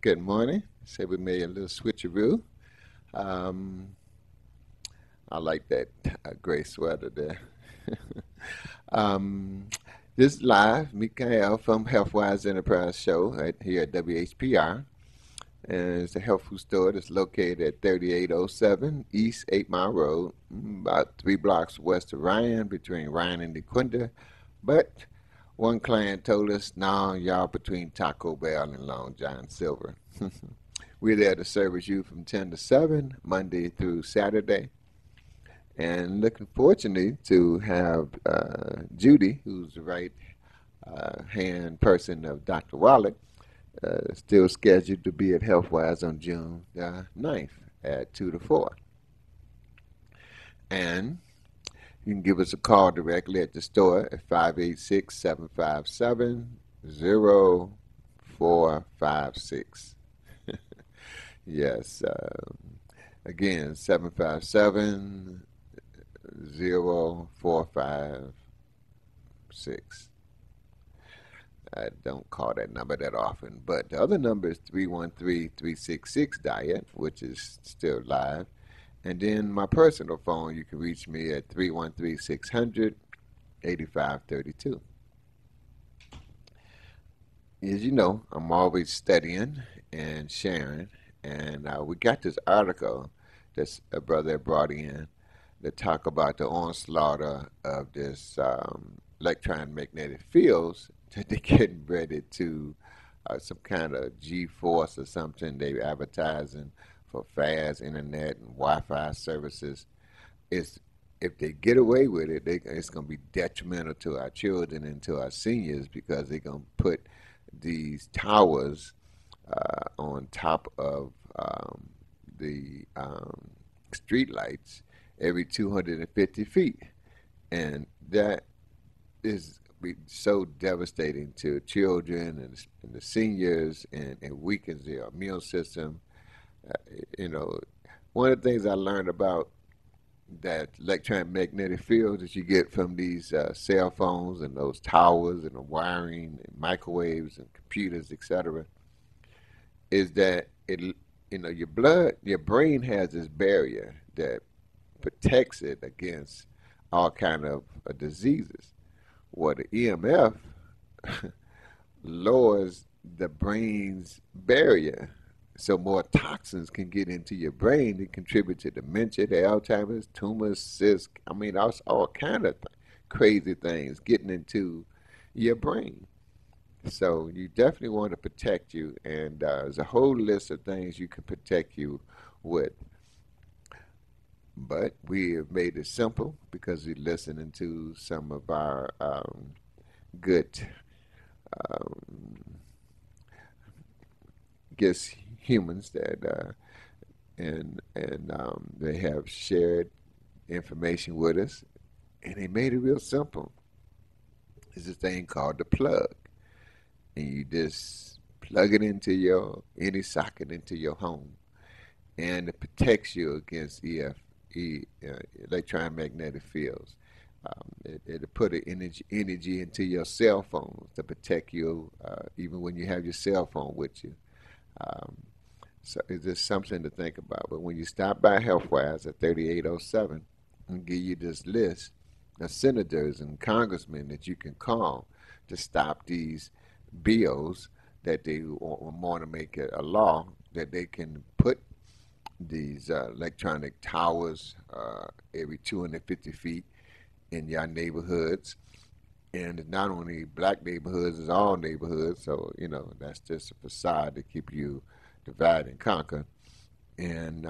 Good morning. Say we made a little switcheroo. Um, I like that gray sweater there. um, this is live, Mikael from Healthwise Enterprise Show here at WHPR. And it's a health food store that's located at 3807 East 8 Mile Road, about 3 blocks west of Ryan, between Ryan and DeQuinta. But one client told us, no, y'all between Taco Bell and Long John Silver. We're there to service you from 10 to 7, Monday through Saturday. And looking fortunately to have Judy, who's the right hand person of Dr. Wallach, still scheduled to be at Healthwise on June 9th at 2 to 4. And you can give us a call directly at the store at 586-757-0456. Yes, again, 757-0456. I don't call that number that often, but the other number is 313-366-DIET, which is still live. And then my personal phone, you can reach me at 313-600-8532. As you know, I'm always studying and sharing, and we got this article that a brother brought in that talk about the onslaught of this electromagnetic fields that they're getting ready to some kind of G-force or something. They advertising for fast internet and Wi-Fi services. It's if they get away with it, it's going to be detrimental to our children and to our seniors because they're going to put these towers on top of the street lights every 250 feet. And that is so devastating to children and the seniors, and it weakens their immune system. Uh, you know, one of the things I learned about that electromagnetic field that you get from these cell phones and those towers and the wiring and microwaves and computers, etc., is that your brain has this barrier that protects it against all kind of diseases. Well, the EMF lowers the brain's barrier, so more toxins can get into your brain and contribute to dementia, the Alzheimer's, tumors, cysts. I mean, all kind of crazy things getting into your brain. So you definitely want to protect you, and there's a whole list of things you can protect you with. But we have made it simple because we're listening to some of our good um, guess humans that and they have shared information with us, and they made it real simple. It's a thing called the plug, and you just plug it into your any socket into your home, and it protects you against electromagnetic fields. It'll put an energy into your cell phones to protect you, even when you have your cell phone with you. Um, so it's just something to think about. But when you stop by Healthwise at 3807 and give you this list of senators and congressmen that you can call to stop these bills that they want to make it a law that they can put these electronic towers every 250 feet in your neighborhoods. And it's not only black neighborhoods, it's all neighborhoods. So, that's just a facade to keep you divide and conquer. And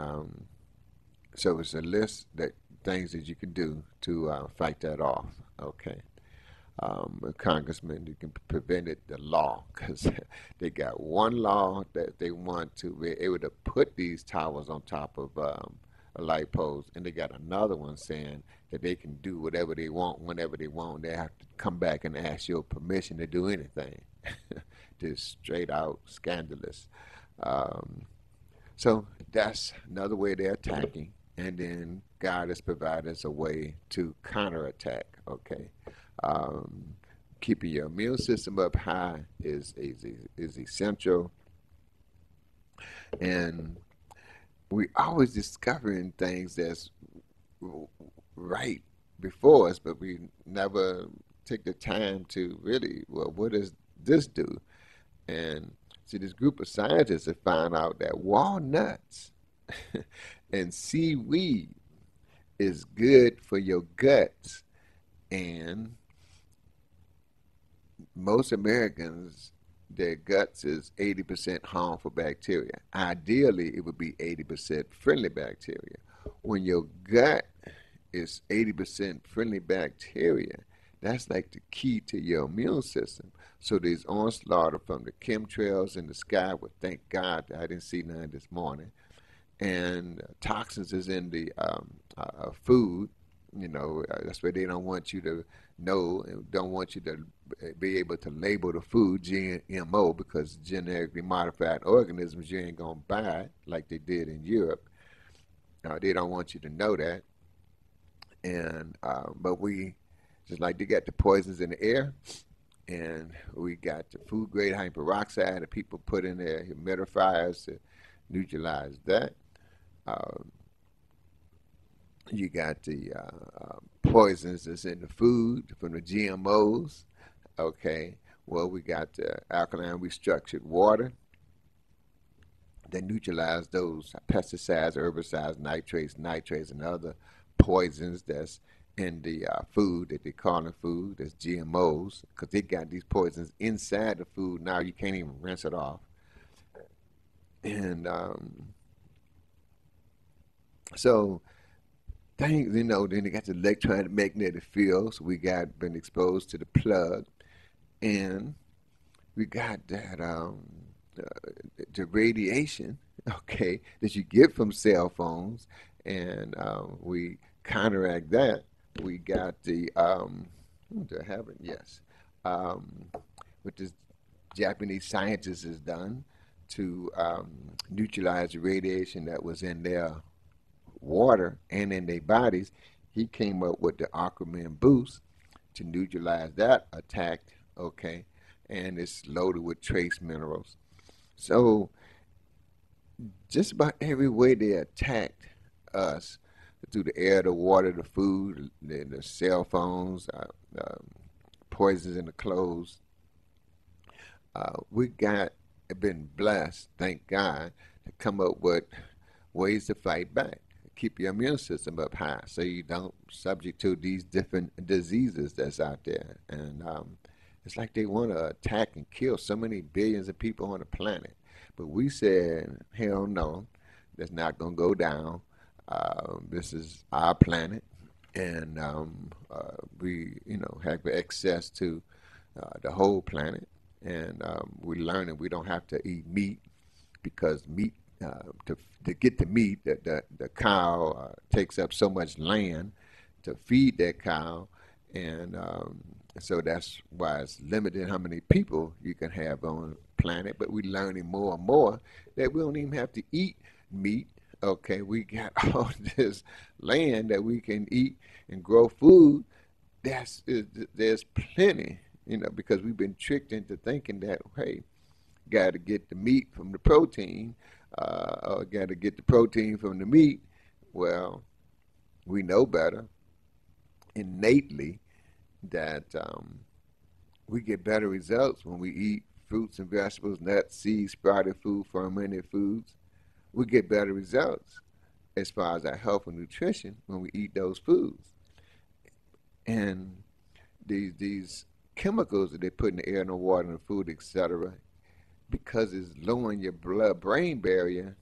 so it's a list that things that you can do to fight that off. Okay. Congressman, you can prevent it, the law, because they got one law that they want to be able to put these towers on top of a light post, and they got another one saying that they can do whatever they want whenever they want. They have to come back and ask your permission to do anything. Just straight out scandalous. Um, so that's another way they're attacking, and then God has provided us a way to counterattack. Okay. Um, Keeping your immune system up high is essential. And we always discovering things that's right before us, but we never take the time to really, well, what does this do? And see, this group of scientists have found out that walnuts and seaweed is good for your guts. And most Americans, their guts is 80% harmful bacteria. Ideally, it would be 80% friendly bacteria. When your gut is 80% friendly bacteria, that's like the key to your immune system. So there's onslaught from the chemtrails in the sky. Well, thank God I didn't see none this morning. And toxins is in the food. That's why they don't want you to know and don't want you to be able to label the food GMO, because genetically modified organisms you ain't gonna buy like they did in Europe. They don't want you to know that. And but we, just like they got the poisons in the air, and we got the food grade hyperoxide that people put in their humidifiers to neutralize that. Um, you got the poisons that's in the food from the GMOs. Okay, well, we got the alkaline restructured water that neutralize those pesticides, herbicides, nitrates, and other poisons that's in the food that they call in food. That's GMOs, because they got these poisons inside the food. Now you can't even rinse it off. And so things, then they got the electromagnetic field. So we got been exposed to the plug, and we got that the radiation, okay, that you get from cell phones, and we counteract that. We got the do I have it? Yes, um, what this Japanese scientist has done to neutralize the radiation that was in their water and in their bodies. He came up with the Aquaman boost to neutralize that attack, okay, and it's loaded with trace minerals. So just about every way they attacked us, through the air, the water, the food, the cell phones, poisons in the clothes, we got been blessed, thank God, to come up with ways to fight back. Keep your immune system up high so you don't subject to these different diseases that's out there. And it's like they want to attack and kill so many billions of people on the planet. But we said, hell no, that's not going to go down. This is our planet, and we, have access to the whole planet. And we learning we don't have to eat meat, because meat, to get the meat, the cow takes up so much land to feed that cow, and so that's why it's limited how many people you can have on the planet. But we're learning more and more that we don't even have to eat meat. Okay, we got all this land that we can eat and grow food. There's plenty, because we've been tricked into thinking that, hey, got to get the meat from the protein, or got to get the protein from the meat. Well, we know better innately that we get better results when we eat fruits and vegetables, nuts, seeds, sprouted food, fermented foods. We get better results as far as our health and nutrition when we eat those foods. And these chemicals that they put in the air and the water and the food, etc., because it's lowering your blood brain barrier,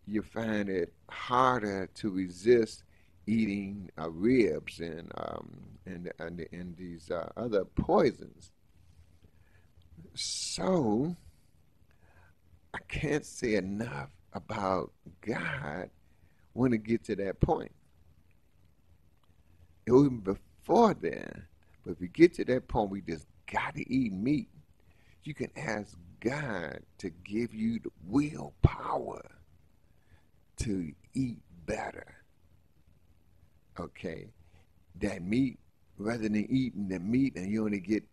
you find it harder to resist eating ribs and these other poisons. So I can't say enough about God when it gets to that point. Even before then, but if we get to that point, we just got to eat meat. You can ask God to give you the willpower to eat better. Okay, that meat, rather than eating the meat and you only get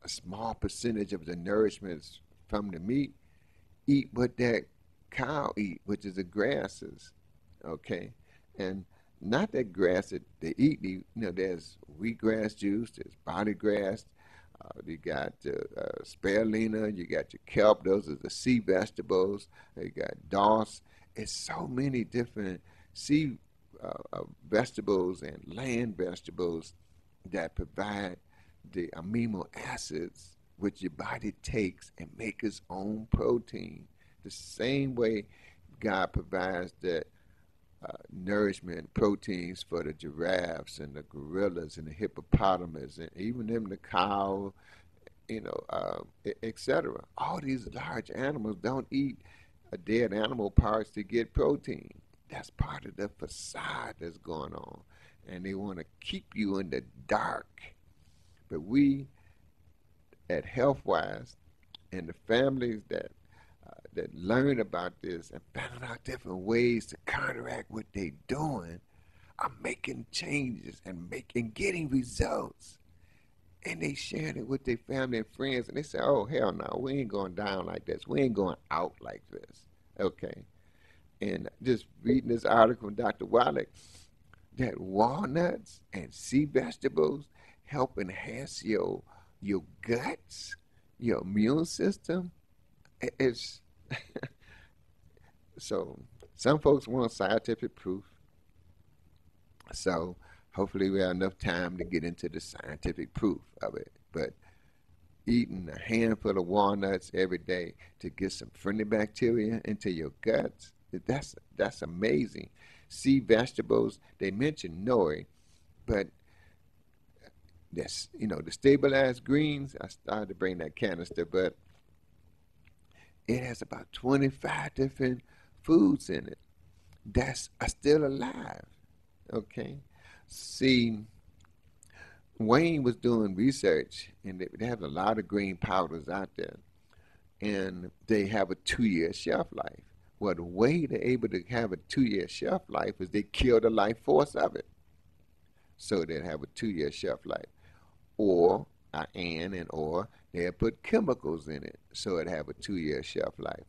a small percentage of the nourishments from the meat, eat what that cow eat, which is the grasses, okay? And not that grass that they eat, there's wheatgrass juice, there's body grass, you got spirulina, you got your kelp, those are the sea vegetables, you got doss. It's so many different sea vegetables and land vegetables that provide the amino acids which your body takes and make its own protein. The same way God provides the nourishment proteins for the giraffes and the gorillas and the hippopotamus and even them the cow, etc. All these large animals don't eat dead animal parts to get protein. That's part of the facade that's going on, and they want to keep you in the dark. But we at Healthwise and the families that learn about this and found out different ways to counteract what they're doing are making changes and getting results. And they sharing it with their family and friends, and they say, "Oh hell no, we ain't going down like this. We ain't going out like this." Okay. And just reading this article from Dr. Wallach, that walnuts and sea vegetables help enhance your guts, your immune system. It's so some folks want scientific proof. So hopefully we have enough time to get into the scientific proof of it. But eating a handful of walnuts every day to get some friendly bacteria into your guts, that's amazing. Sea vegetables, they mentioned nori, but that's the stabilized greens. I started to bring that canister, but it has about 25 different foods in it that's are still alive. Okay, see, Wayne was doing research, and they have a lot of green powders out there, and they have a 2 year shelf life. Well, the way they're able to have a 2 year shelf life is they kill the life force of it, so they have a 2 year shelf life. Or or they'll put chemicals in it, so it have a 2 year shelf life.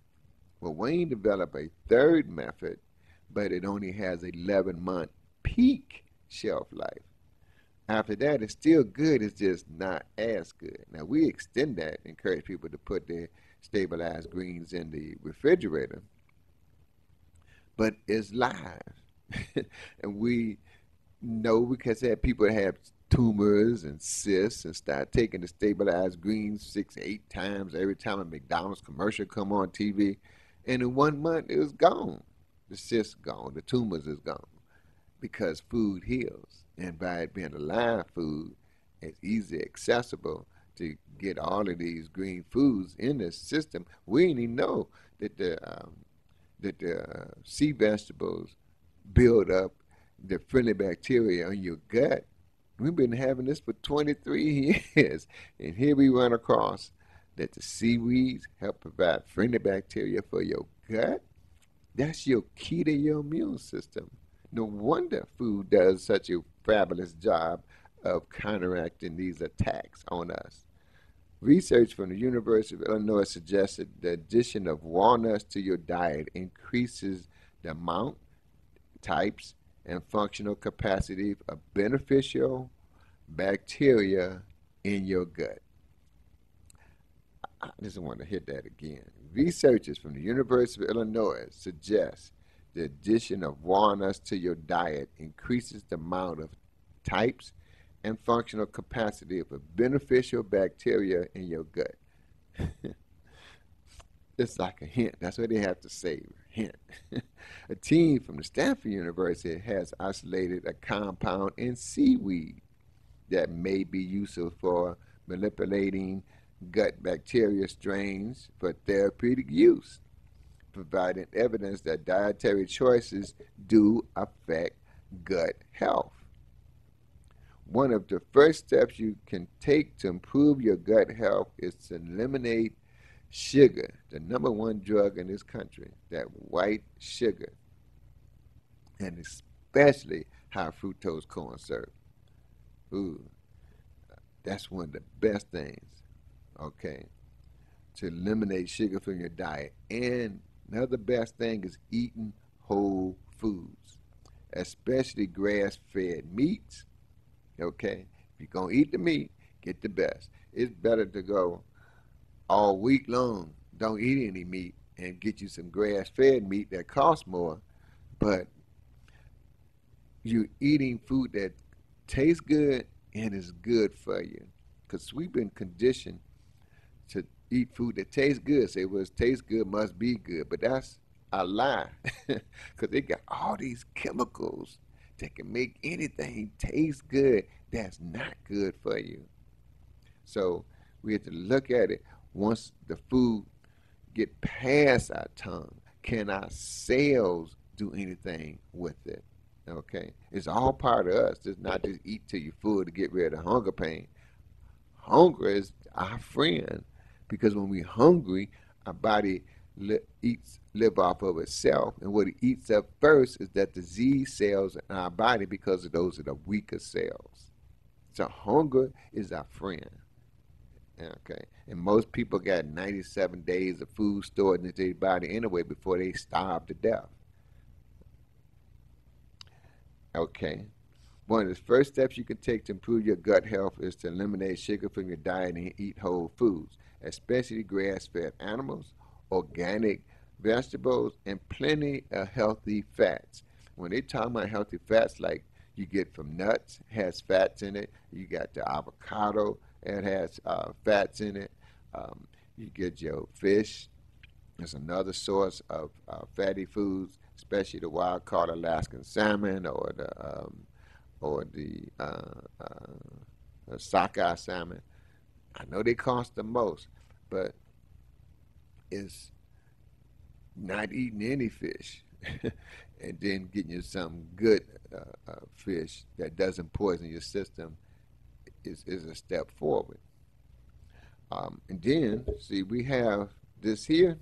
Well, Wayne developed a third method, but it only has 11-month peak shelf life. After that, it's still good. It's just not as good. Now we extend that, encourage people to put their stabilized greens in the refrigerator, but it's live, and we know because that people have tumors and cysts and start taking the stabilized greens 6, 8 times every time a McDonald's commercial come on TV, and in 1 month it was gone. The cysts gone, the tumors is gone because food heals. And by it being a live food, it's easily accessible to get all of these green foods in the system. We didn't even know that the sea vegetables build up the friendly bacteria in your gut. We've been having this for 23 years, and here we run across that the seaweeds help provide friendly bacteria for your gut. That's your key to your immune system. No wonder food does such a fabulous job of counteracting these attacks on us. Research from the University of Illinois suggested the addition of walnuts to your diet increases the amount, types, and functional capacity of beneficial bacteria in your gut. I just want to hit that again. Researchers from the University of Illinois suggest the addition of walnuts to your diet increases the amount of types and functional capacity of a beneficial bacteria in your gut. It's like a hint. That's what they have to say. Hint. A team from the Stanford University has isolated a compound in seaweed that may be useful for manipulating gut bacteria strains for therapeutic use, providing evidence that dietary choices do affect gut health. One of the first steps you can take to improve your gut health is to eliminate sugar, the number one drug in this country, that white sugar, and especially high fructose corn syrup. Ooh, that's one of the best things, okay, to eliminate sugar from your diet and Another best thing is eating whole foods, especially grass-fed meats. Okay, if you're gonna eat the meat, get the best. It's better to go all week long, don't eat any meat, and get you some grass-fed meat that costs more, but you're eating food that tastes good and is good for you. Because we've been conditioned to eat food that tastes good. Say, well, it tastes good, must be good. But that's a lie. Because they got all these chemicals that can make anything taste good that's not good for you. So we have to look at it once the food get past our tongue. Can our cells do anything with it? Okay, it's all part of us. It's not just eat till you're full to get rid of hunger pain. Hunger is our friend because when we're hungry, our body eats live off of itself, and what it eats up first is that disease cells in our body because of those are the weaker cells. So hunger is our friend. Okay, and most people got 97 days of food stored in their body anyway before they starve to death. Okay, one of the first steps you can take to improve your gut health is to eliminate sugar from your diet and eat whole foods, especially grass-fed animals, organic vegetables, and plenty of healthy fats. When they talk about healthy fats, like you get from nuts, has fats in it. You got the avocado, it has fats in it. You get your fish. It's another source of fatty foods, especially the wild caught Alaskan salmon or the sockeye salmon. I know they cost the most, but it's not eating any fish and then getting you some good fish that doesn't poison your system is a step forward. And then, see, we have this here,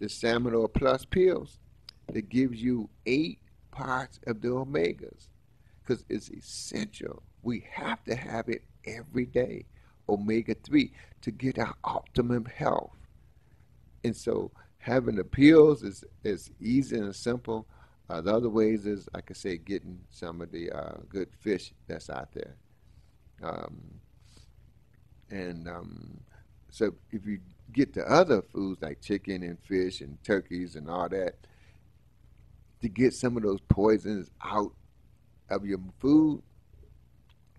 the Salmon Oil Plus pills that gives you 8 parts of the omegas because it's essential. We have to have it every day, omega 3, to get our optimum health. And so having the pills is easy and simple. The other ways is, like I say, getting some of the good fish that's out there. Um, and so if you get the other foods like chicken and fish and turkeys and all that, to get some of those poisons out of your food,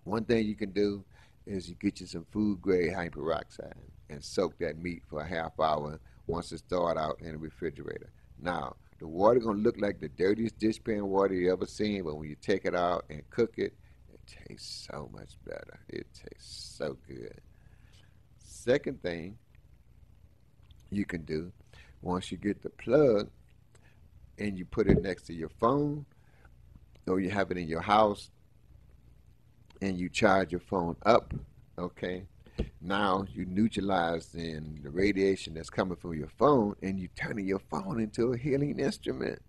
one thing you can do is you get you some food grade hyperoxide and soak that meat for a half hour once it's thawed out in the refrigerator. Now, the water gonna look like the dirtiest dishpan water you ever seen, but when you take it out and cook it, it tastes so much better. It tastes so good. Second thing you can do, once you get the plug and you put it next to your phone or you have it in your house and you charge your phone up, okay, now you neutralize in the radiation that's coming from your phone and you turning your phone into a healing instrument.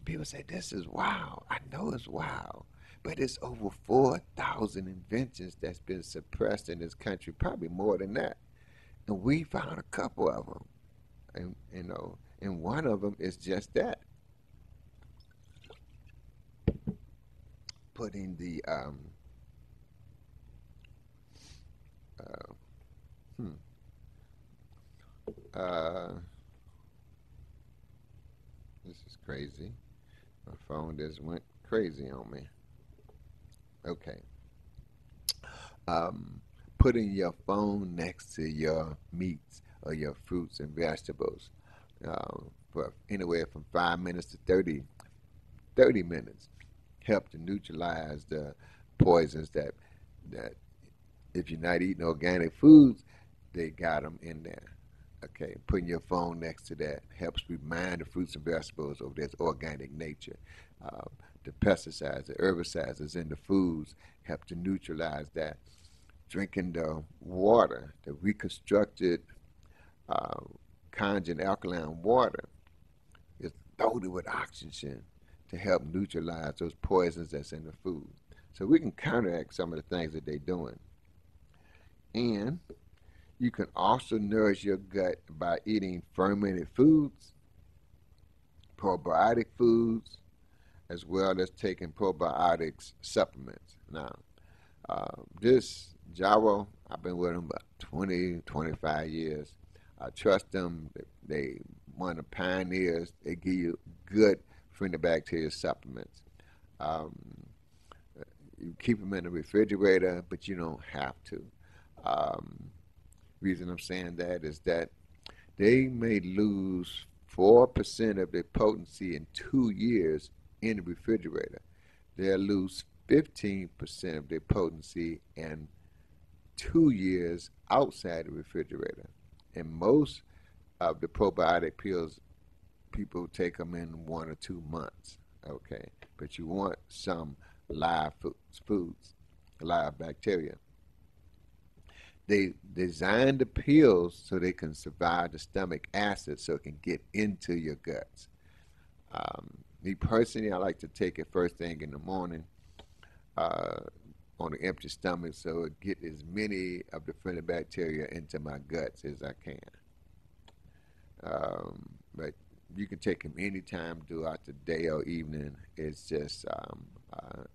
People say this is wow. I know it's wow. But it's over 4,000 inventions that's been suppressed in this country, probably more than that. And we found a couple of them. And one of them is just that, putting the uh, hmm, uh, this is crazy. My phone just went crazy on me. Okay. Um, Putting your phone next to your meats or your fruits and vegetables for anywhere from 5 minutes to 30 minutes help to neutralize the poisons that if you're not eating organic foods, they got them in there. Okay, putting your phone next to that helps remind the fruits and vegetables of this organic nature. Uh, the pesticides, the herbicides that's in the foods help to neutralize that. Drinking the water, the reconstructed uh, conjugate alkaline water, is loaded with oxygen to help neutralize those poisons that's in the food. So we can counteract some of the things that they're doing. And You can also nourish your gut by eating fermented foods, probiotic foods, as well as taking probiotics supplements. Now, this Jaro, I've been with them about 20, 25 years. I trust them. They one of the pioneers. They give you good friendly bacteria supplements. Um, you keep them in the refrigerator, but you don't have to. Um, reason I'm saying that is that they may lose 4% of their potency in 2 years in the refrigerator. They'll lose 15% of their potency in 2 years outside the refrigerator. And most of the probiotic pills, people take them in 1 or 2 months. Okay, but you want some live foods, live bacteria. They designed the pills so they can survive the stomach acid, so it can get into your guts. Me personally, I like to take it first thing in the morning uh, on an empty stomach, so it get as many of the friendly bacteria into my guts as I can. But you can take them anytime throughout the day or evening. It's just,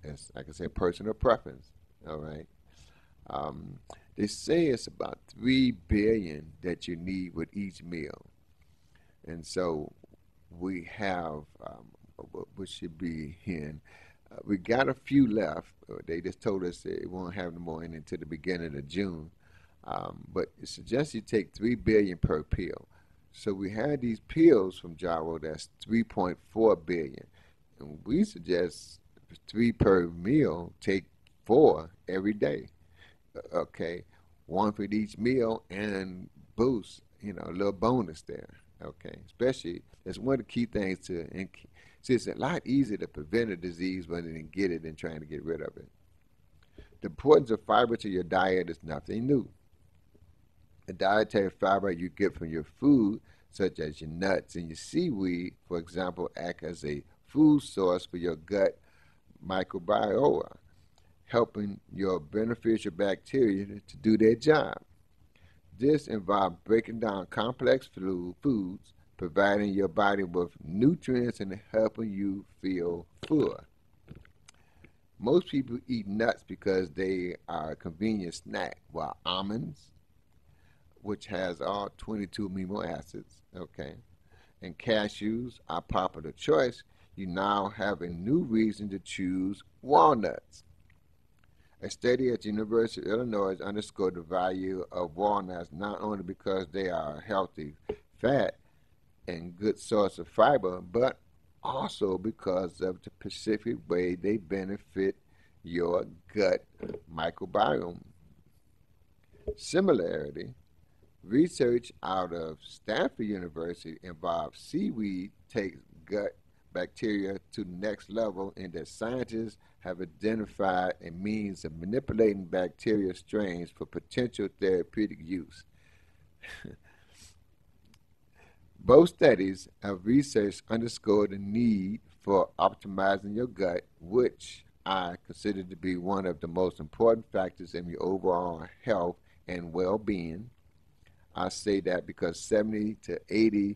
it's like I said, personal preference. All right. Um, they say it's about 3 billion that you need with each meal, and so we have what should be in. We got a few left. They just told us they won't have no more in until the beginning of June. But it suggests you take 3 billion per pill. So we had these pills from Jaro that's 3.4 billion, and we suggest three per meal. Take four every day. Okay, one for each meal and boost. A little bonus there. Okay, especially that's one of the key things to. See, it's a lot easier to prevent a disease rather than get it and trying to get rid of it. The importance of fiber to your diet is nothing new. The dietary fiber you get from your food, such as your nuts and your seaweed, for example, act as a food source for your gut microbiota, helping your beneficial bacteria to do their job. This involves breaking down complex foods, providing your body with nutrients and helping you feel full. Most people eat nuts because they are a convenient snack, while almonds, which has all 22 amino acids, okay, and cashews are popular choice, you now have a new reason to choose walnuts. A study at the University of Illinois underscored the value of walnuts not only because they are a healthy fat and good source of fiber, but also because of the specific way they benefit your gut microbiome. Similarly, research out of Stanford University involves seaweed takes gut bacteria to the next level in that scientists have identified a means of manipulating bacteria strains for potential therapeutic use. Both studies have research underscored the need for optimizing your gut, which I consider to be one of the most important factors in your overall health and well-being. I say that because 70 to 80%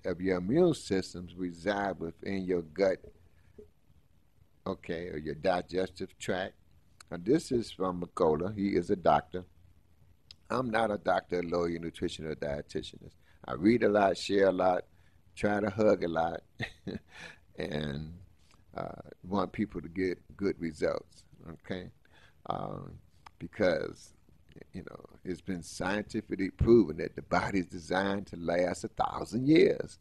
of your immune systems reside within your gut, okay, or your digestive tract. Now, this is from Macola. He is a doctor. I'm not a doctor, a lawyer, nutrition, or dietitian. I read a lot, share a lot, try to hug a lot, and want people to get good results. Okay, um, because it's been scientifically proven that the body is designed to last 1,000 years.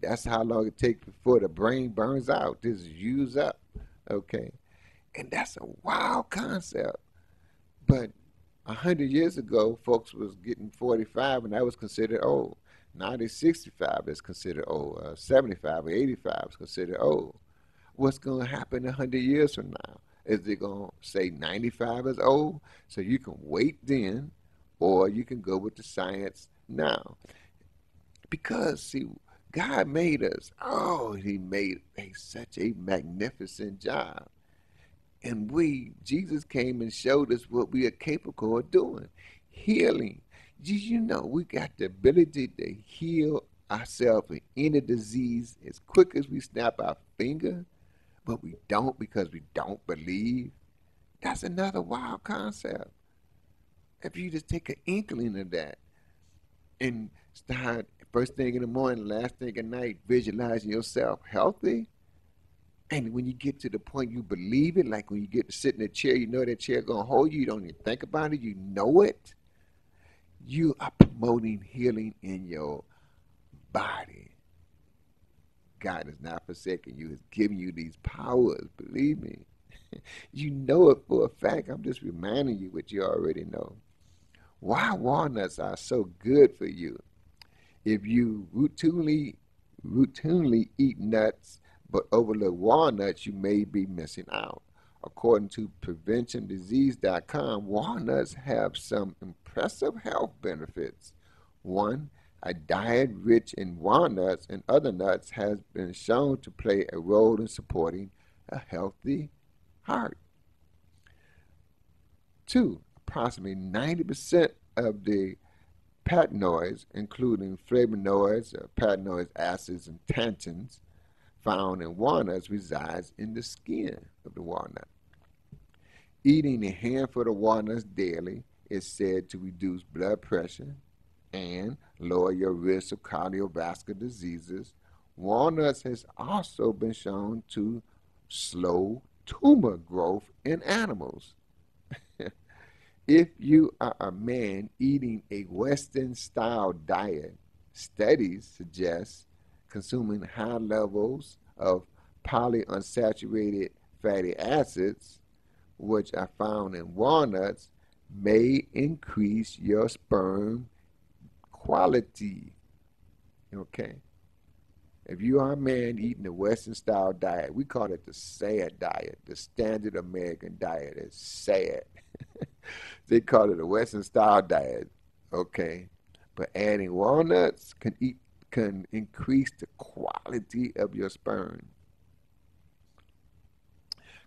That's how long it takes before the brain burns out. This is used up. Okay, and that's a wild concept. But 100 years ago, folks was getting 45, and that was considered old. Now they're 65 is considered old. 75 or 85 is considered old. What's going to happen 100 years from now? Is it going to say 95 is old? So you can wait then, or you can go with the science now. Because, see, God made us. Oh, He made such a magnificent job. And Jesus came and showed us what we are capable of doing. Healing. Did you know we got the ability to heal ourselves of any disease as quick as we snap our finger, but we don't because we don't believe? That's another wild concept. If you just take an inkling of that and start first thing in the morning, last thing at night, visualizing yourself healthy, and when you get to the point you believe it, like when you get to sit in a chair, you know that chair gonna hold you, you don't even think about it, you know it, you are promoting healing in your body. God is not forsaking you, He's giving you these powers, believe me. You know it for a fact. I'm just reminding you what you already know. Why walnuts are so good for you. If you routinely eat nuts but overlook walnuts, you may be missing out. According to PreventionDisease.com, walnuts have some impressive health benefits. One, a diet rich in walnuts and other nuts has been shown to play a role in supporting a healthy heart. Two, approximately 90% of the patinoids, including flavonoids, patinoid acids, and tannins found in walnuts, resides in the skin of the walnut. Eating a handful of walnuts daily is said to reduce blood pressure and lower your risk of cardiovascular diseases. Walnuts has also been shown to slow tumor growth in animals. If you are a man eating a Western style diet, studies suggest consuming high levels of polyunsaturated fatty acids, which are found in walnuts, may increase your sperm quality. Okay? If you are a man eating a Western style diet, we call it the SAD diet. The standard American diet is SAD. They call it a Western style diet. Okay? But adding walnuts can increase the quality of your sperm.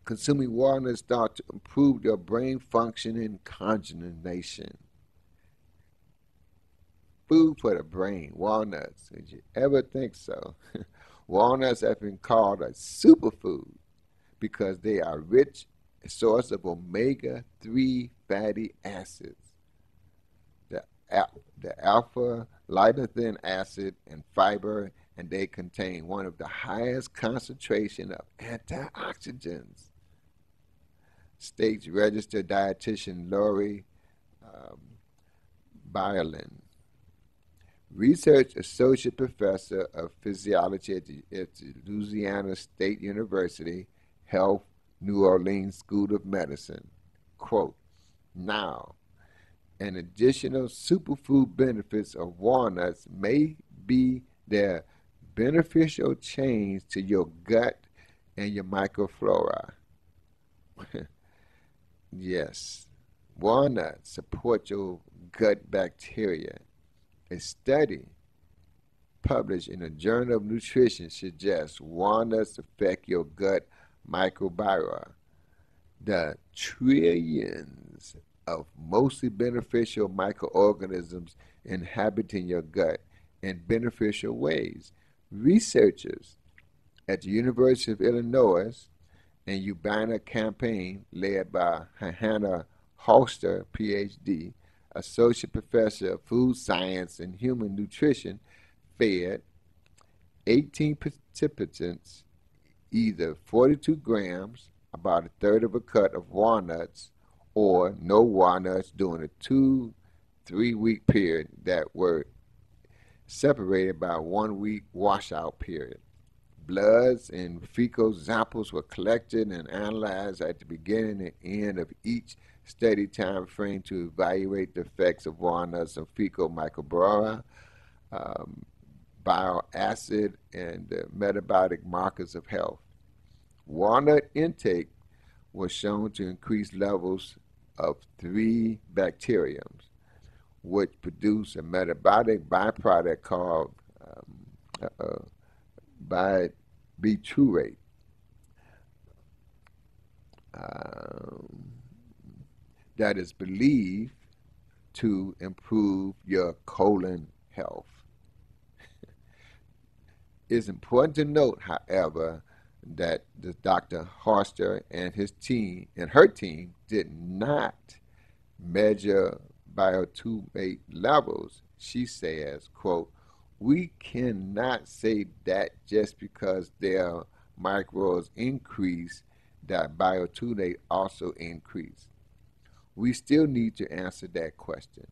Consuming walnuts start to improve your brain function and congenation. Food for the brain, walnuts. Did you ever think so? Walnuts have been called a superfood because they are rich source of omega-3 fatty acids. The, the alpha lipoic acid and fiber, and they contain one of the highest concentration of antioxidants. States registered dietitian Lori um, Byerlin, research associate professor of physiology at the Louisiana State University Health New Orleans School of Medicine. Quote, now, an additional superfood benefits of walnuts may be their beneficial change to your gut and your microflora. Yes, walnuts support your gut bacteria. A study published in the Journal of Nutrition suggests walnuts affect your gut microbiota. The trillions of mostly beneficial microorganisms inhabiting your gut in beneficial ways. Researchers at the University of Illinois and Urbana campaign led by Hannah Holster, PhD, associate professor of food science and human nutrition, fed 18 participants either 42 grams, about a third of a cut of walnuts, or no walnuts during a 2-3 week period that were separated by a 1 week washout period. Bloods and fecal samples were collected and analyzed at the beginning and end of each study time frame to evaluate the effects of walnuts on fecal microbiota, um, bile acid, and metabolic markers of health. Walnut intake was shown to increase levels of three bacteriums, which produce a metabolic byproduct called barbiturate. Um, that is believed to improve your colon health. It's important to note, however, that the Dr. Horster and his team and her team did not measure biotumate levels. She says, quote, "We cannot say that just because their microbes increase, that biotumate also increase. We still need to answer that question."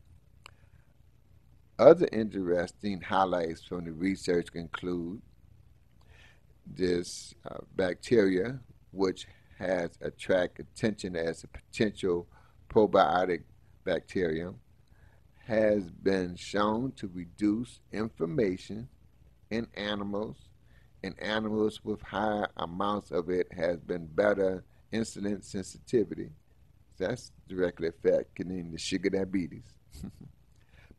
Other interesting highlights from the research include this bacteria, which has attracted attention as a potential probiotic bacterium, has been shown to reduce inflammation in animals. In animals with higher amounts of it has been better insulin sensitivity. That's directly affecting the sugar diabetes.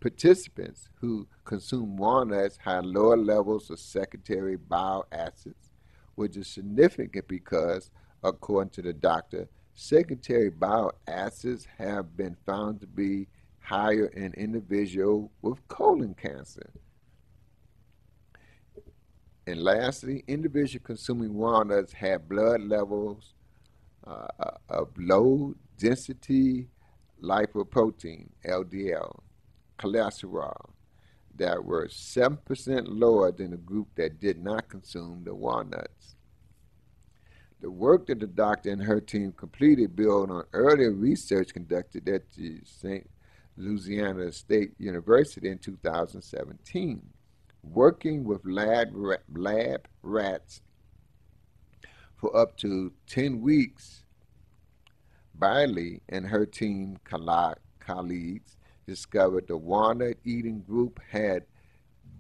Participants who consume walnuts had lower levels of secondary bile acids, which is significant because, according to the doctor, secondary bile acids have been found to be higher in individuals with colon cancer. And lastly, individuals consuming walnuts had blood levels of low density lipoprotein, LDL, cholesterol, that were 7% lower than the group that did not consume the walnuts. The work that the doctor and her team completed built on earlier research conducted at the St. Louisiana State University in 2017, working with lab rats for up to 10 weeks. Bailey and her team colleagues discovered the walnut eating group had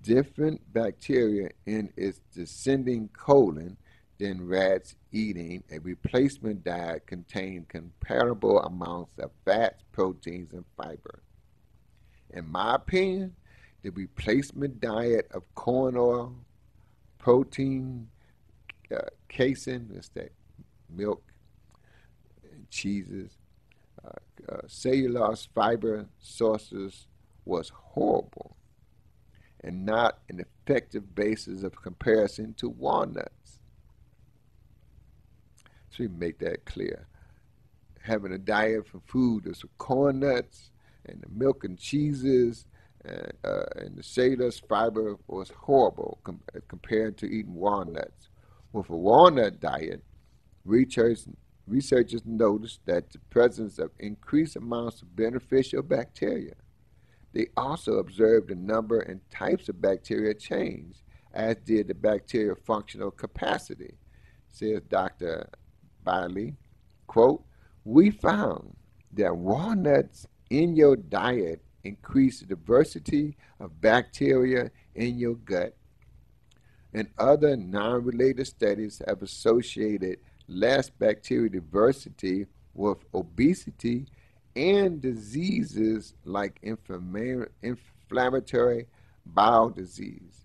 different bacteria in its descending colon than rats eating a replacement diet containing comparable amounts of fats, proteins, and fiber. In my opinion, the replacement diet of corn oil, protein, casein, that's that milk and cheeses, cellulose fiber sources was horrible and not an effective basis of comparison to walnuts. So we make that clear. Having a diet for food that's with corn nuts and the milk and cheeses and the cellulose fiber was horrible compared to eating walnuts. With a walnut diet, researchers noticed that the presence of increased amounts of beneficial bacteria. They also observed the number and types of bacteria change, as did the bacterial functional capacity, says Dr. Bailey. Quote, "We found that walnuts in your diet increase the diversity of bacteria in your gut, and other non-related studies have associated less bacterial diversity with obesity and diseases like inflammatory bowel disease.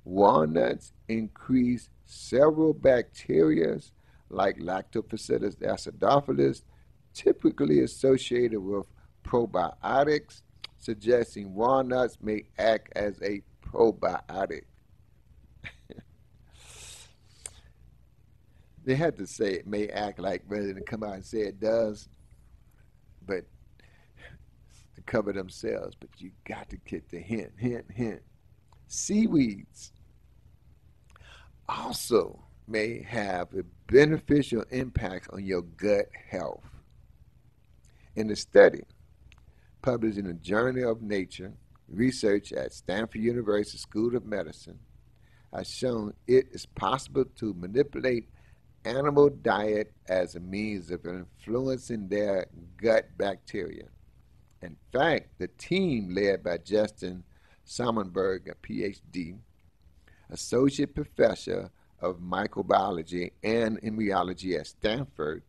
Walnuts increase several bacteria like Lactobacillus acidophilus, typically associated with probiotics, suggesting walnuts may act as a probiotic." They had to say it may act like rather than come out and say it does, but to cover themselves. But you got to get the hint, hint, hint. Seaweeds also may have a beneficial impact on your gut health. In a study published in the Journal of Nature, research at Stanford University School of Medicine has shown it is possible to manipulate animal diet as a means of influencing their gut bacteria. In fact, the team led by Justin Sonnenberg, a PhD, associate professor of microbiology and immunology at Stanford,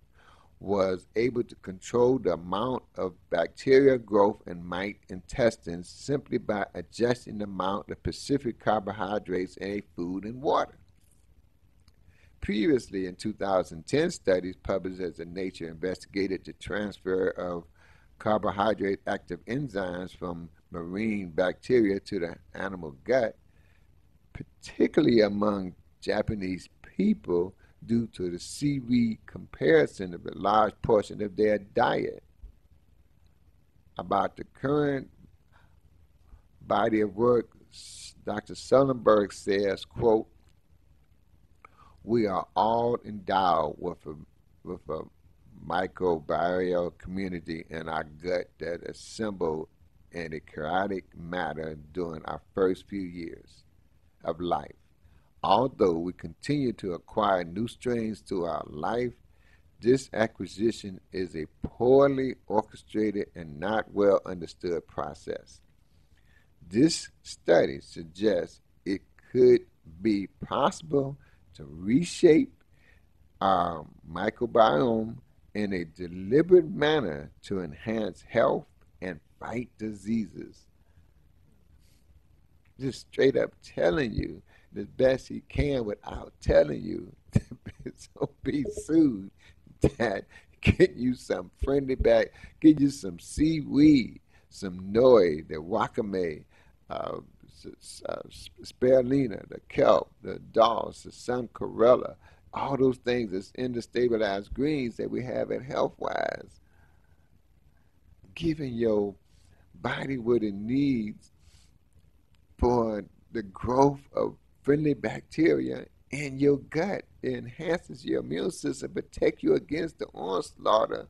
was able to control the amount of bacterial growth in mite intestines simply by adjusting the amount of specific carbohydrates in a food and water. Previously, in 2010, studies published as a Nature investigated the transfer of carbohydrate active enzymes from marine bacteria to the animal gut, particularly among Japanese people due to the seaweed comparison of a large portion of their diet. About the current body of work, Dr. Sullenberg says, quote, we are all endowed with a microbial community in our gut that assemble in a chaotic manner during our first few years of life. Although we continue to acquire new strains through our life, this acquisition is a poorly orchestrated and not well understood process. This study suggests it could be possible to reshape our microbiome in a deliberate manner to enhance health and fight diseases. Just straight up telling you the best he can without telling you. So be soothed that get you some friendly back, get you some seaweed, some noi, the wakame, uh, spirulina, the kelp, the dulse, the suncorella, all those things that's in the stabilized greens that we have at Healthwise, giving your body what it needs for the growth of friendly bacteria in your gut. It enhances your immune system, protect you against the onslaught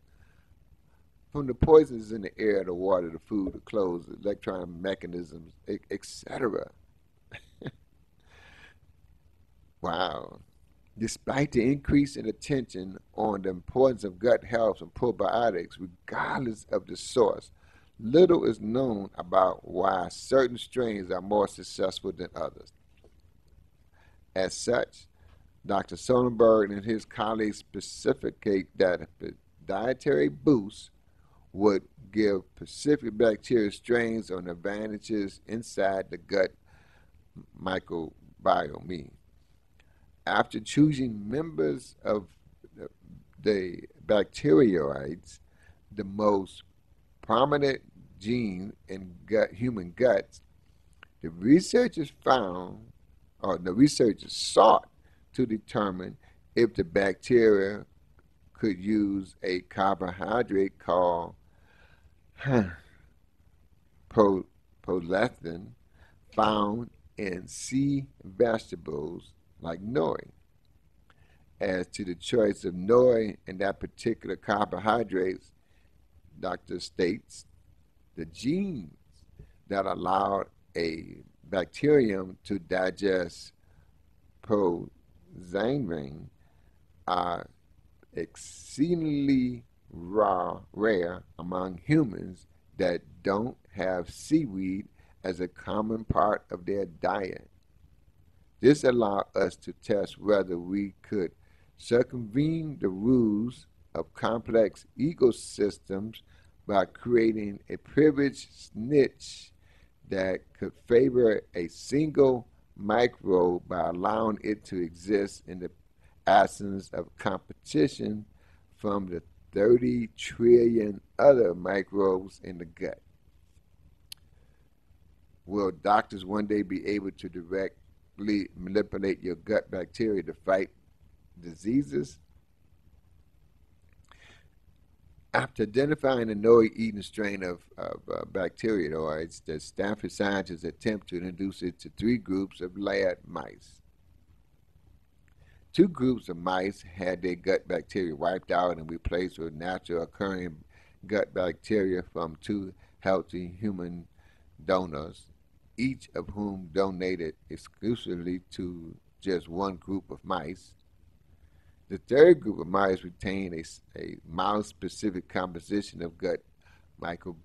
from the poisons in the air, the water, the food, the clothes, the electron mechanisms, etc. Wow. Despite the increase in attention on the importance of gut health and probiotics, regardless of the source, little is known about why certain strains are more successful than others. As such, Dr. Sonnenberg and his colleagues specificate that a dietary boost would give specific bacteria strains on advantages inside the gut microbiome. After choosing members of the bacteroids, the most prominent gene in human guts, the researchers sought to determine if the bacteria could use a carbohydrate called prolectin found in sea vegetables like noi. As to the choice of noi and that particular carbohydrates, Dr. states the genes that allowed a bacterium to digest proxanthine are exceedingly rare among humans that don't have seaweed as a common part of their diet. This allowed us to test whether we could circumvent the rules of complex ecosystems by creating a privileged niche that could favor a single microbe by allowing it to exist in the absence of competition from the 30 trillion other microbes in the gut. Will doctors one day be able to directly manipulate your gut bacteria to fight diseases? After identifying the noi-eating strain of bacteroids, the Stanford scientists attempt to introduce it to 3 groups of lab mice. 2 groups of mice had their gut bacteria wiped out and replaced with natural occurring gut bacteria from 2 healthy human donors, each of whom donated exclusively to just 1 group of mice. The 3rd group of mice retained a mouse-specific composition of gut microbiome.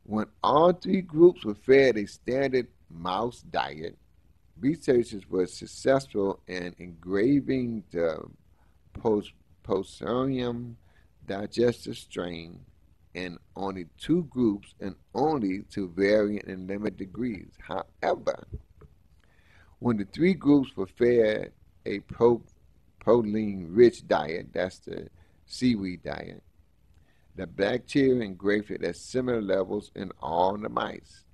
When all 3 groups were fed a standard mouse diet, researchers were successful in engraving the Posterium digestive strain in only 2 groups and only to varying and limited degrees. However, when the 3 groups were fed a protein-rich diet, that's the seaweed diet. The bacteria engraved at similar levels in all the mice.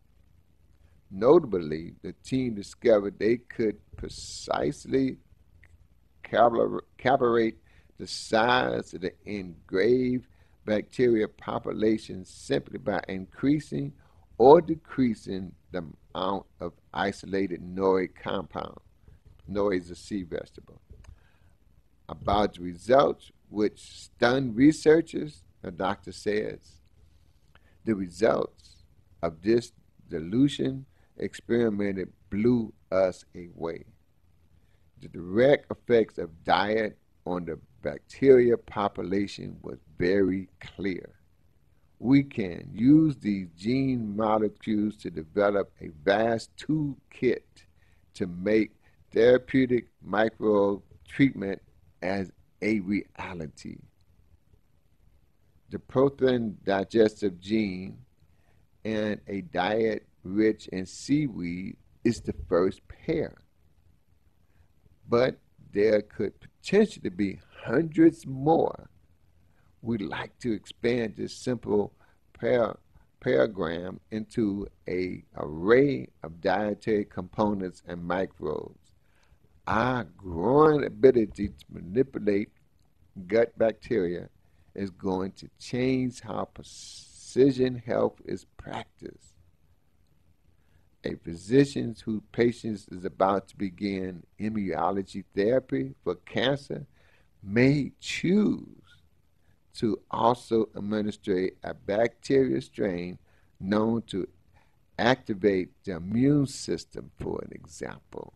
Notably, the team discovered they could precisely calibrate the size of the engraved bacteria population simply by increasing or decreasing the amount of isolated Nori compound. Nori is a sea vegetable. About the results, which stunned researchers, the doctor says, the results of this dilution experiment blew us away. The direct effects of diet on the bacteria population was very clear. We can use these gene molecules to develop a vast toolkit to make therapeutic microbe treatment as a reality. The protein digestive gene and a diet rich in seaweed is the first pair. But there could potentially be hundreds more. We'd like to expand this simple paragram into an array of dietary components and microbes. Our growing ability to manipulate gut bacteria is going to change how precision health is practiced. A physician whose patient is about to begin immunology therapy for cancer may choose to also administer a bacteria strain known to activate the immune system, for an example.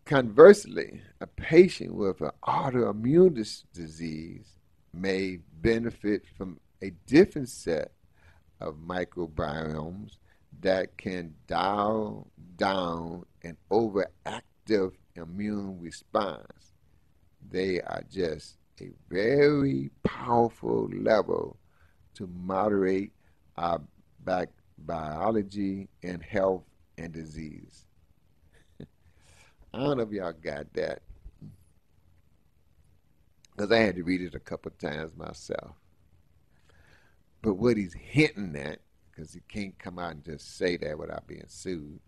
Conversely, a patient with an autoimmune disease may benefit from a different set of microbiomes that can dial down an overactive immune response. They are just a very powerful level to moderate our biology and health and disease. I don't know if y'all got that, because I had to read it a couple of times myself. But what he's hinting at, because he can't come out and just say that without being sued,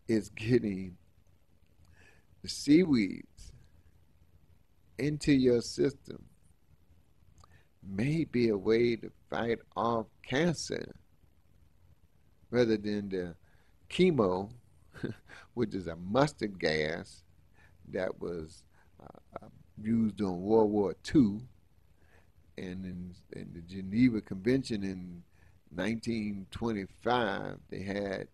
is getting the seaweeds into your system may be a way to fight off cancer rather than the chemo, which is a mustard gas that was used during World War II. And in the Geneva Convention in 1925, they had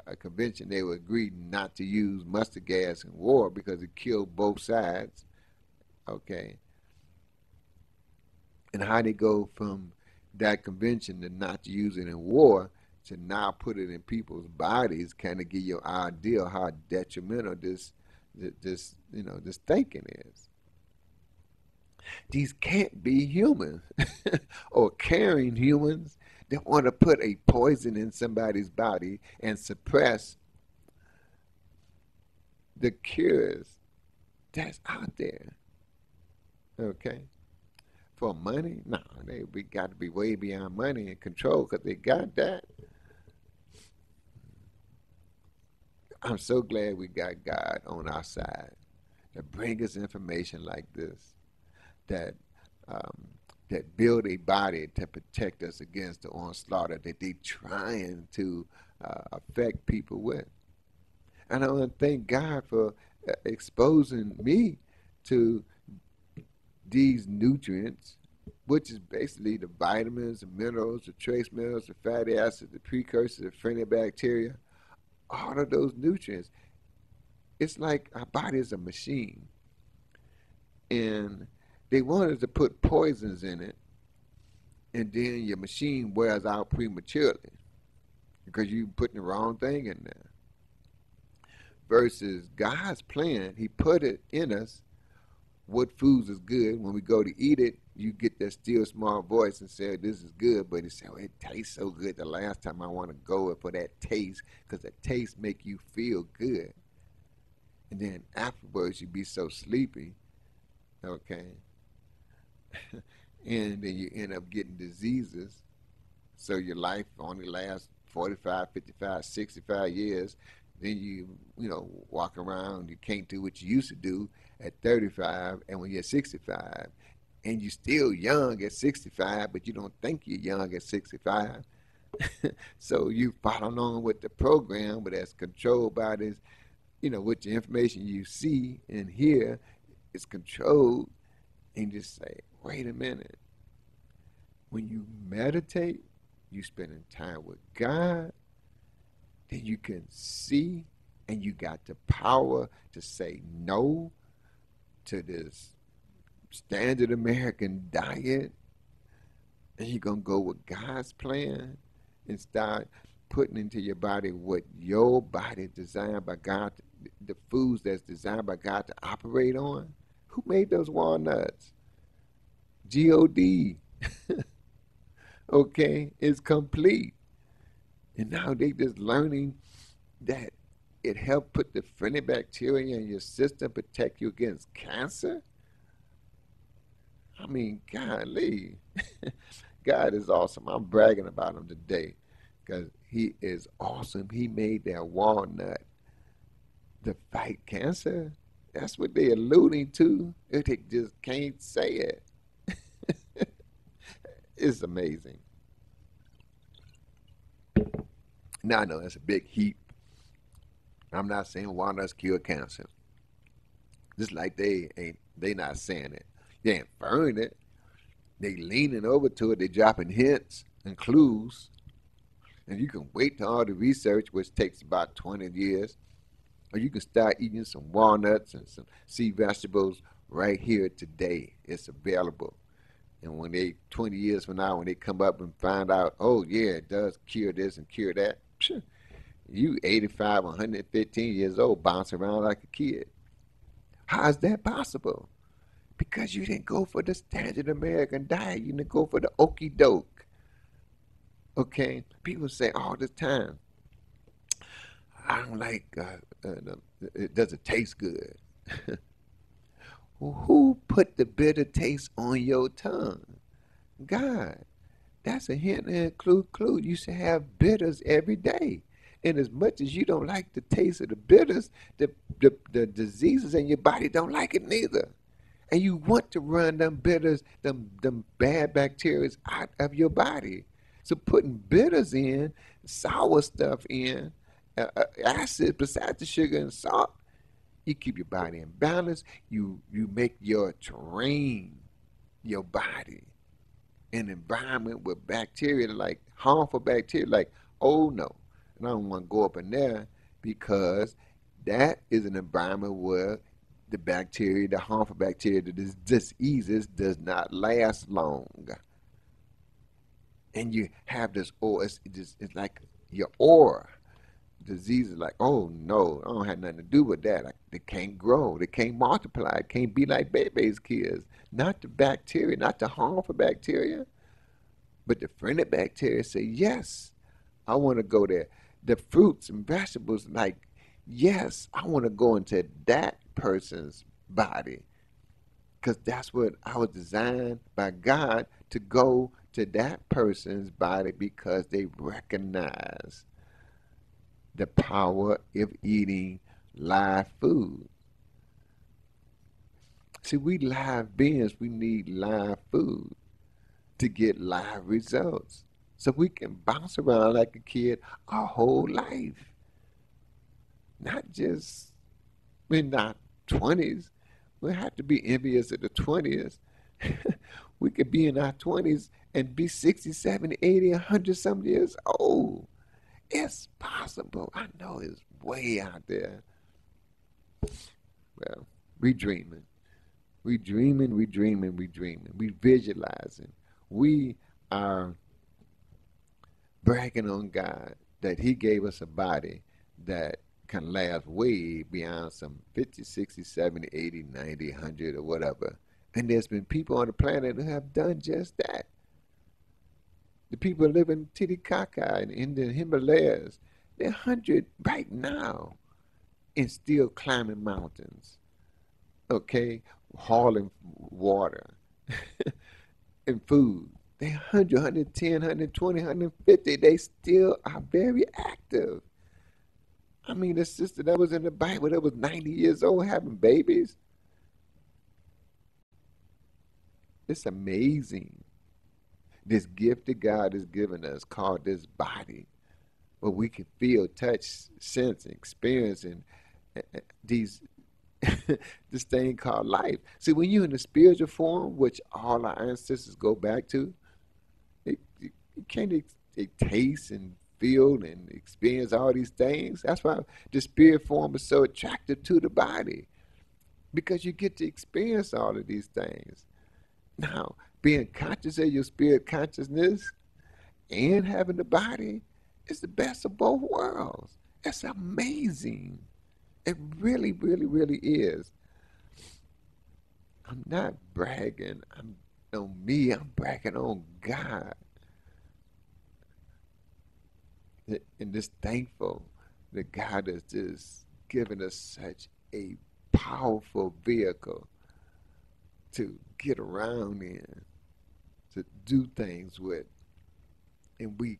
a convention. They were agreed not to use mustard gas in war because it killed both sides. Okay. And how they go from that convention to not to use it in war to now put it in people's bodies kind of give you an idea how detrimental this thinking is. These can't be humans or caring humans that want to put a poison in somebody's body and suppress the cures that's out there. Okay? For money? No, we got to be way beyond money and control because they got that. I'm so glad we got God on our side to bring us information like this that that build a body to protect us against the onslaught that they trying to affect people with. And I want to thank God for exposing me to these nutrients, which is basically the vitamins, the minerals, the trace minerals, the fatty acids, the precursors, the friendly bacteria, all of those nutrients. It's like our body is a machine. And they wanted to put poisons in it, and then your machine wears out prematurely because you're putting the wrong thing in there. Versus God's plan, He put it in us. What foods is good? When we go to eat it, you get that still small voice and say, "This is good," but it says, "It tastes so good." The last time I want to go for that taste because the taste make you feel good. And then afterwards, you be so sleepy, okay, and then you end up getting diseases. So your life only lasts 45, 55, 65 years. Then you walk around, you can't do what you used to do at 35, and when you're 65, and you're still young at 65, but you don't think you're young at 65. So you follow along with the program, but that's controlled by this, with the information you see and hear is controlled, and just say, wait a minute. When you meditate, you spending time with God, then you can see and you got the power to say no to this standard American diet, and you're going to go with God's plan and start putting into your body what your body designed by God, the foods that's designed by God to operate on. Who made those walnuts? God. Okay, it's complete. And now they just learning that it helped put the friendly bacteria in your system, protect you against cancer. I mean, golly, God is awesome. I'm bragging about him today because he is awesome. He made that walnut to fight cancer. That's what they're alluding to. They just can't say it. It's amazing. Now I know that's a big heap. I'm not saying walnuts cure cancer. Just like they not saying it. They ain't inferring it. They leaning over to it. They dropping hints and clues. And you can wait till all the research, which takes about 20 years, or you can start eating some walnuts and some sea vegetables right here today. It's available. And when 20 years from now, when they come up and find out, oh yeah, it does cure this and cure that, you 85, 115 years old, bounce around like a kid. How is that possible? Because you didn't go for the standard American diet. You didn't go for the okey doke. Okay? People say all the time, I don't like, it doesn't taste good. Well, who put the bitter taste on your tongue? God. That's a hint and a clue. You should have bitters every day. And as much as you don't like the taste of the bitters, the diseases in your body don't like it neither. And you want to run them bitters, them bad bacteria out of your body. So putting bitters in, sour stuff in, acid besides the sugar and salt, you keep your body in balance. You make your terrain, your body, an environment with bacteria, like harmful bacteria, like, oh no, and I don't want to go up in there because that is an environment where the bacteria, the harmful bacteria, the diseases does not last long. And you have this, oh, it's like your aura. Diseases like, oh no, I don't have nothing to do with that. They can't grow, they can't multiply, it can't be like baby's kids. Not the bacteria, not the harmful bacteria, but the friendly bacteria say, yes, I want to go there. The fruits and vegetables, like, yes, I want to go into that person's body because that's what I was designed by God to go to that person's body because they recognize the power of eating live food. See, we live beings, we need live food to get live results. So we can bounce around like a kid our whole life. Not just in our 20s. We have to be envious of the 20s. We could be in our 20s and be 60, 70, 80, 100 some years old. It's possible. I know it's way out there. Well, we dreaming. We dreaming, we dreaming, we dreaming. We visualizing. We are bragging on God that he gave us a body that can last way beyond some 50, 60, 70, 80, 90, 100 or whatever. And there's been people on the planet who have done just that. The people living in Titicaca and in the Himalayas, they're 100 right now. and still climbing mountains, okay, hauling water and food. They 100, 110, 120, 150. They still are very active. I mean, the sister that was in the Bible that was 90 years old having babies. It's amazing. This gift that God has given us called this body, where we can feel, touch, sense, and experience and these this thing called life. See, when you're in the spiritual form, which all our ancestors go back to, you can't taste and feel and experience all these things. That's why the spirit form is so attractive to the body, because you get to experience all of these things. Now, being conscious of your spirit consciousness and having the body is the best of both worlds. It's amazing. It really, really, really is. I'm not bragging. I'm on me. I'm bragging on God. And just thankful that God has just given us such a powerful vehicle to get around in, to do things with. And we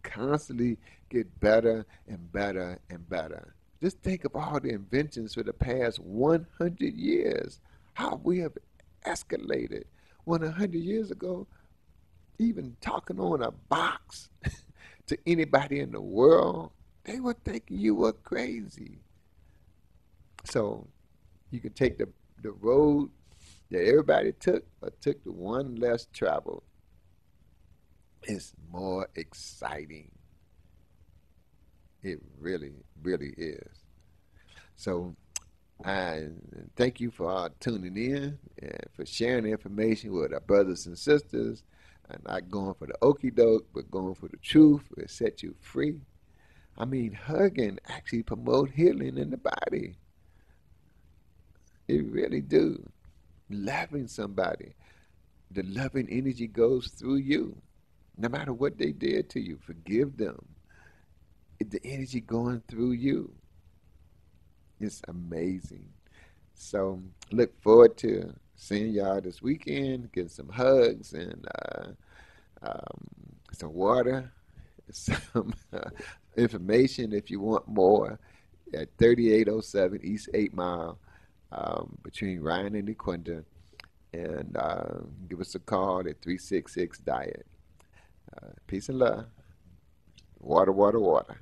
constantly get better and better and better. Just think of all the inventions for the past 100 years, how we have escalated. When 100 years ago, even talking on a box to anybody in the world, they were thinking you were crazy. So you can take the road that everybody took, or took the one less traveled. It's more exciting. It really, really is. So I thank you for tuning in and for sharing the information with our brothers and sisters. And not going for the okey doke, but going for the truth. Will set you free. I mean, hugging actually promote healing in the body. It really do. Loving somebody, the loving energy goes through you. No matter what they did to you, forgive them. The energy going through you. It's amazing. So look forward to seeing y'all this weekend, getting some hugs and um, some water, some information if you want more at 3807 East 8 Mile between Ryan and Dequinta. And give us a call at 366 Diet. Peace and love. Water, water, water.